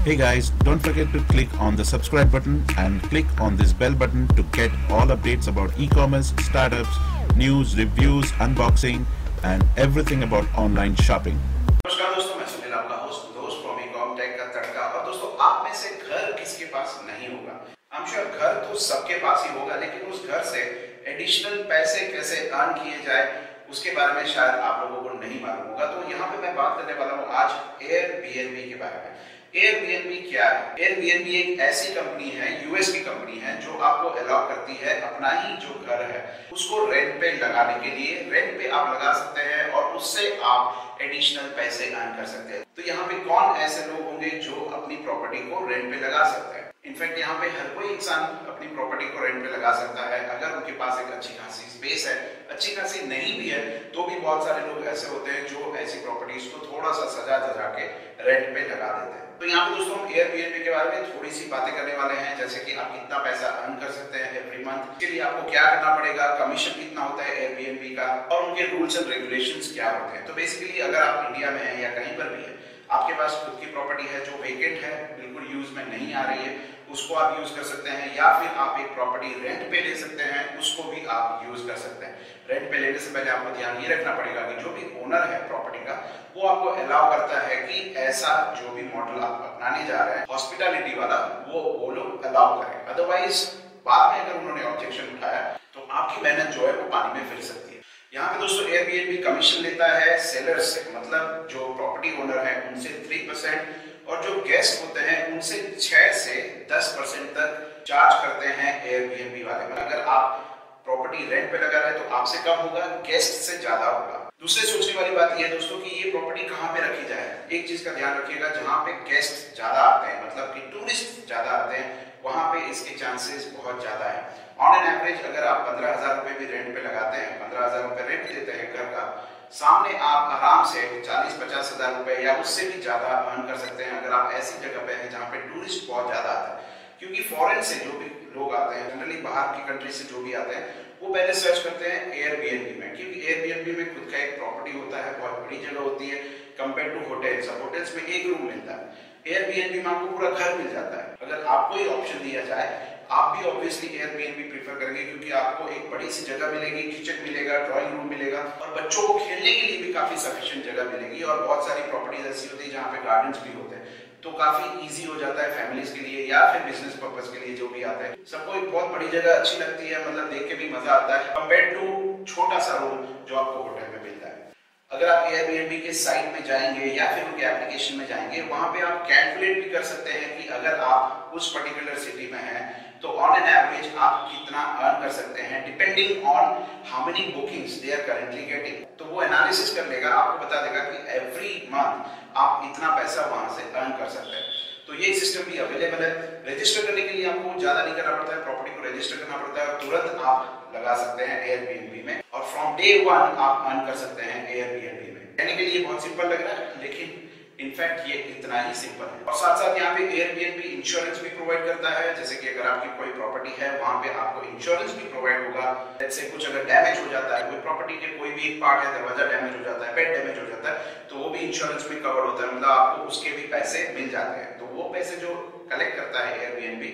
Hey guys, don't forget to click on the subscribe button and click on this bell button to get all updates about e-commerce, startups, news, reviews, unboxing and everything about online shopping. नमस्कार दोस्तों, मैं सुनील आपका host दोस्त from Ecom take का तड़का। और दोस्तों, आप में से घर किसके पास नहीं होगा? आई एम श्योर घर तो सबके पास ही होगा, लेकिन उस घर से एडिशनल पैसे कैसे अर्न किए जाए उसके बारे में शायद आप लोगों को नहीं मालूम होगा। तो यहाँ पे मैं बात करने वाला हूँ आज एयरबीएनबी के बारे में। एयरबीएनबी क्या है? एयरबीएनबी एक ऐसी कंपनी है, यूएस की कंपनी है, जो आपको अलाउ करती है अपना ही जो घर है उसको रेंट पे लगाने के लिए। रेंट पे आप लगा सकते हैं और उससे आप एडिशनल पैसे अर्न कर सकते हैं। तो यहाँ पे कौन ऐसे लोग होंगे जो अपनी प्रॉपर्टी को रेंट पे लगा सकते हैं? इनफैक्ट यहाँ पे हर कोई इंसान अपनी प्रॉपर्टी को रेंट पे लगा सकता है अगर उनके पास एक अच्छी खासी स्पेस है। अच्छी खासी नहीं भी है तो भी बहुत सारे लोग ऐसे होते हैं जो ऐसी प्रॉपर्टीज को थोड़ा सा सजा के रेंट पे लगा देते हैं। तो यहाँ पे दोस्तों हम एयरबीएनबी के बारे में थोड़ी सी बातें करने वाले हैं, जैसे कि आप कितना पैसा अर्न कर सकते हैं एवरी मंथ, इसके लिए आपको क्या करना पड़ेगा, कमीशन कितना होता है एयरबीएनबी का, और उनके रूल्स एंड रेगुलेशंस क्या होते हैं। तो बेसिकली अगर आप इंडिया में हैं या कहीं पर भी है, आपके पास खुद की प्रॉपर्टी है जो वेकेंट है, बिल्कुल यूज में नहीं आ रही है, उसको आप यूज कर सकते हैं, या फिर आप एक प्रॉपर्टी रेंट पे ले सकते हैं, उसको भी आप यूज कर सकते हैं। रेंट पे लेने से पहले आपको ध्यान ये रखना पड़ेगा कि जो भी ओनर है प्रॉपर्टी का वो आपको अलाउ करता है कि ऐसा जो भी मॉडल आप अपनाने जा रहे हैं हॉस्पिटैलिटी वाला, वो लोग अलाउ करें। अदरवाइज बाद में अगर उन्होंने ऑब्जेक्शन उठाया तो आपकी मेहनत जो है वो पानी में फिर सकती है। यहाँ पे दोस्तों एयरबीएनबी कमीशन लेता है सेलर्स से, मतलब जो प्रॉपर्टी ओनर है उनसे 3%, और जो गेस्ट होते हैं उनसे 6 से 10% तक चार्ज करते हैं एयरबीएनबी वाले। अगर आप प्रॉपर्टी रेंट पे लगा रहे हैं तो आपसे कम होगा, गेस्ट से ज्यादा होगा। दूसरे सोचने वाली बात यह है दोस्तों कि ये प्रॉपर्टी कहाँ पे रखी जाए। एक चीज का ध्यान रखिएगा, जहाँ पे गेस्ट ज्यादा आते हैं, मतलब कि टूरिस्ट ज्यादा आते हैं, वहां पे इसके चांसेस बहुत ज्यादा है। ऑन एन एवरेज अगर आप 15,000 रुपए भी रेंट पे लगाते हैं, 15,000 रुपए रेंट देते हैं घर का, सामने आप आराम से 40-50 हजार रुपए या उससे भी ज्यादा अर्न कर सकते हैं अगर आप ऐसी जगह पे हैं जहाँ पे टूरिस्ट बहुत ज्यादा आता है। क्योंकि फॉरेन से जो भी लोग आते हैं, जनरली बाहर की कंट्री से जो भी आते हैं, वो पहले सर्च करते हैं एयरबीएनबी में, क्योंकि एयरबीएनबी में खुद का एक प्रॉपर्टी होता है, बहुत बड़ी जगह होती है कंपेयर टू होटल्स। होटल्स में एक रूम मिलता है, एयरबीएनबी में आपको पूरा घर मिल जाता है। अगर आपको ये ऑप्शन दिया जाए, आप भी ऑब्वियसली एयरबीएनबी प्रीफर करेंगे, क्योंकि आपको एक बड़ी सी जगह मिलेगी, किचन मिलेगा, ड्राइंग रूम मिलेगा, और बच्चों को खेलने के लिए भी काफी सफिशिएंट जगह मिलेगी। और बहुत सारी प्रॉपर्टीज ऐसी होती है जहाँ पे गार्डन्स भी होते हैं, तो काफी इजी हो जाता है फैमिलीज के लिए या फिर बिजनेस पर्पस के लिए जो भी आते हैं। सबको एक बहुत बड़ी जगह अच्छी लगती है, मतलब देख के भी मजा आता है कंपेयर टू छोटा सा रूम जो आपको होटल में मिलता है। अगर आप एयरबीएनबी के साइट में जाएंगे या फिर उनके एप्लीकेशन में जाएंगे, वहां पे आप कैलकुलेट भी कर सकते हैं कि अगर आप उस पर्टिकुलर सिटी में हैं तो ऑन एन एवरेज आप कितना अर्न कर सकते हैं, depending on how many bookings they are currently getting. तो वो एनालिसिस कर लेगा, आपको बता देगा कि एवरी मंथ आप इतना पैसा वहां से अर्न कर सकते हैं। तो ये सिस्टम भी अवेलेबल है। रजिस्टर करने के लिए आपको ज्यादा नहीं करना पड़ता है, प्रॉपर्टी को रजिस्टर करना पड़ता है और तुरंत आप लगा सकते हैं एयरबीएनबी में, और फ्रॉम डे 1 आप अर्न कर सकते हैं एयरबीएनबी में। कहने के लिए बहुत सिंपल लग रहा है, लेकिन इनफैक्ट ये इतना ही सिंपल है। और साथ साथ यहाँ पे एयरबीएनबी इंश्योरेंस भी प्रोवाइड करता है, जैसे कि अगर आपकी कोई प्रॉपर्टी है वहां पे आपको इंश्योरेंस भी प्रोवाइड होगा। जैसे कुछ अगर डैमेज हो जाता है, कोई प्रॉपर्टी के कोई भी एक पार्ट है, दरवाजा डैमेज हो जाता है, बेड डैमेज हो जाता है, तो वो भी इंश्योरेंस में कवर होता है, मतलब आपको उसके भी पैसे मिल जाते हैं। तो वो पैसे जो कलेक्ट करता है एयरबीएनबी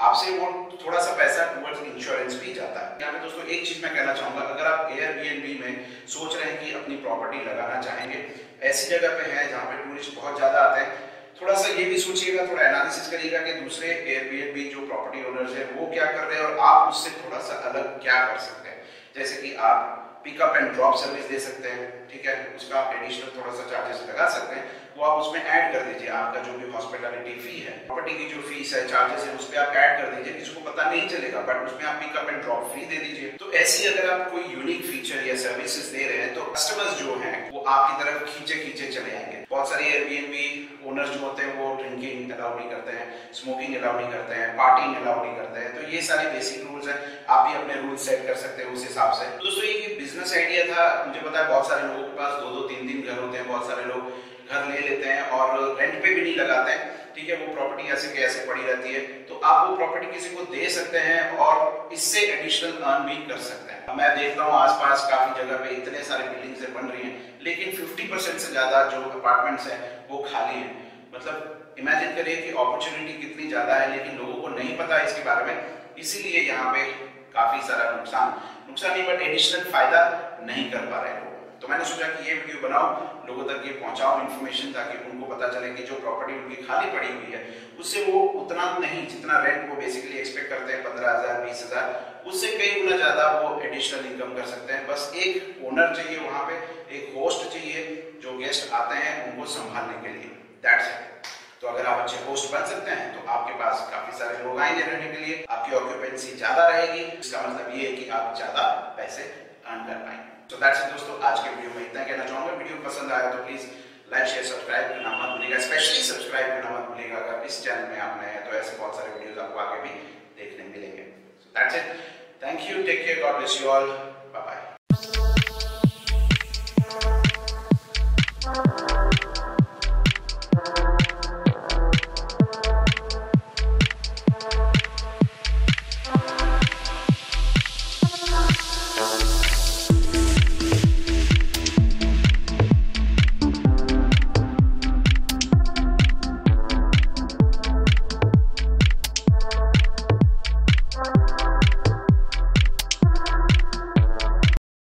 आपसे, वो थोड़ा सा पैसा टुवर्ड्स इंश्योरेंस भी जाता है। यहाँ पे दोस्तों एक चीज मैं कहना चाहूंगा, अगर आप एयरबीएनबी में सोच रहे हैं कि अपनी प्रॉपर्टी लगाना चाहेंगे, ऐसी जगह पे है जहाँ पे टूरिस्ट बहुत ज्यादा आते हैं, थोड़ा सा ये भी सोचिएगा, थोड़ा एनालिसिस करिएगा कि दूसरे एयरबीएनबी जो प्रॉपर्टी ओनर्स है वो क्या कर रहे हैं और आप उससे थोड़ा सा अलग क्या कर सकते हैं। जैसे कि आप पिकअप एंड ड्रॉप सर्विस दे सकते हैं, ठीक है, उसका आप एडिशनल थोड़ा सा चार्जेस लगा सकते हैं, वो आप उसमें ऐड कर दीजिए। आपका जो भी हॉस्पिटैलिटी फी है, प्रॉपर्टी की जो फीस है, चार्जेस है, उस पर आप ऐड कर दीजिए, किसी को पता नहीं चलेगा, बट उसमें आप पिकअप एंड ड्रॉप फ्री दे दीजिए। तो ऐसी अगर आप कोई यूनिक फीचर या सर्विसेज दे रहे हैं तो कस्टमर्स जो हैं वो आपकी तरफ खींचे चले आएंगे। बहुत सारे एयरबीएनबी ओनर्स जो होते हैं वो ड्रिंकिंग अलाउ नहीं करते हैं, स्मोकिंग अलाउ नहीं करते हैं, पार्टिंग अलाउ नहीं करते हैं। तो ये सारे बेसिक रूल्स हैं, आप भी अपने रूल्स सेट कर सकते हैं उस हिसाब से। तो दोस्तों ये बिजनेस आइडिया था, मुझे पता है बहुत सारे लोगों के पास 2-2, 3-3 घर होते हैं, बहुत सारे लोग घर ले लेते हैं और रेंट पे भी नहीं लगाते हैं, ठीक है, वो प्रॉपर्टी ऐसे के ऐसे पड़ी रहती है। तो आप वो प्रॉपर्टी किसी को दे सकते हैं और इससे एडिशनल अर्न भी कर सकते हैं। मैं देखता हूँ आसपास काफी जगह पे इतने सारे बिल्डिंग्स बन रही हैं, लेकिन 50% से ज्यादा जो अपार्टमेंट्स हैं वो खाली हैं। मतलब इमेजिन करिए कि अपॉर्चुनिटी कितनी ज्यादा है लेकिन लोगों को नहीं पता इसके बारे में, इसीलिए यहाँ पे काफी सारा नुकसान नहीं बट एडिशनल फायदा नहीं कर पा रहे लोग। तो मैंने सोचा कि ये वीडियो बनाओ, लोगों तक ये पहुंचाओ इन्फॉर्मेशन, ताकि उनको पता चले कि जो प्रॉपर्टी उनकी खाली पड़ी हुई है उससे वो उतना नहीं, जितना रेंट वो बेसिकली एक्सपेक्ट करते हैं 15,000 20,000, उससे कई गुना ज्यादा वो एडिशनल इनकम कर सकते हैं। बस एक ओनर चाहिए वहां पे, एक होस्ट चाहिए जो गेस्ट आते हैं उनको संभालने के लिए, दैट्स इट। तो अगर आप अच्छे होस्ट बन सकते हैं तो आपके पास काफी सारे लोग आएंगे रहने के लिए, आपकी ऑक्यूपेंसी ज्यादा रहेगी, इसका मतलब ये है कि आप ज्यादा पैसे अर्न कर पाएंगे। तो दैट्स इट दोस्तों, आज के वीडियो में इतना कहना चाहूंगा। वीडियो पसंद आया तो प्लीज लाइक शेयर सब्सक्राइब करना मत भूलिएगा, स्पेशली सब्सक्राइब करना मत भूलिएगा। अगर इस चैनल में आप नए हैं तो ऐसे बहुत सारे वीडियोस आपको आगे भी देखने मिलेंगे। So that's it, thank you, take care, God bless you all, bye bye.